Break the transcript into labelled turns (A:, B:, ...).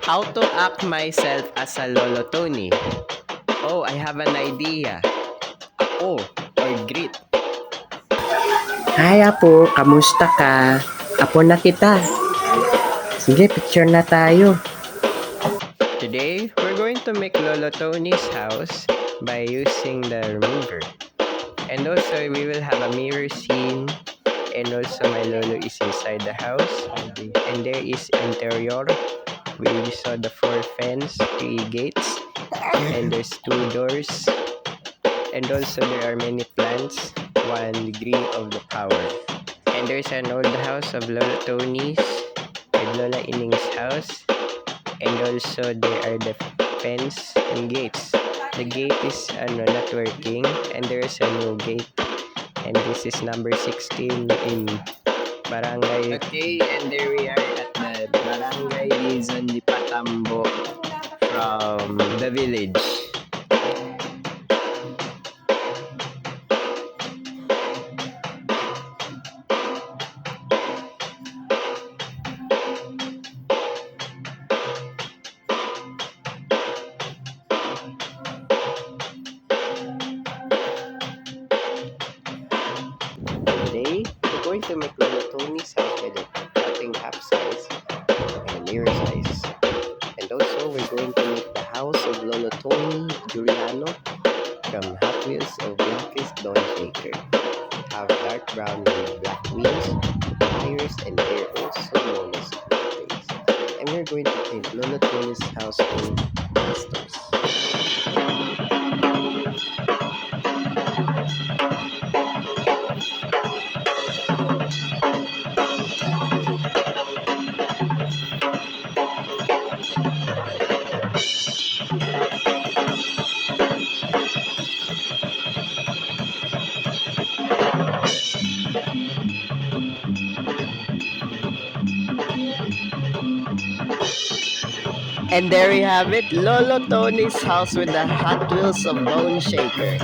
A: How to act myself as a Lolo Tony? Oh, I have an idea. Ako or greet.
B: Hi Apo, kamusta ka? Apo na kita. Sige, picture na tayo.
A: Today, we're going to make Lolo Tony's house by using the remover. And also, we will have a mirror scene. And also, my Lolo is inside the house. And there is interior. We saw the 4 fence, 3 gates. And there's 2 doors. And also, there are many plants. 1 degree of the power. And there's an old house of Lolo Tony's with Lola Ining's house. And also there are the fence and gates. The gate is not working, and there is a new gate. And this is number 16 in Barangay. Okay, and there we are at the Barangay Lizon de Patambo from the village. Today, we're going to make Lolo Tony's house by cutting half size and mirror size. And also, we're going to make the house of Lolo Tony Giuliano from Hot Wheels of Blackest Dawn Shaker. Have dark brown and black wheels, tires, and they're also known as wheels. And we're going to paint Lolo Tony's house in pastels. And there we have it, Lolo Tony's house with the Hot Wheels of Bone Shaker.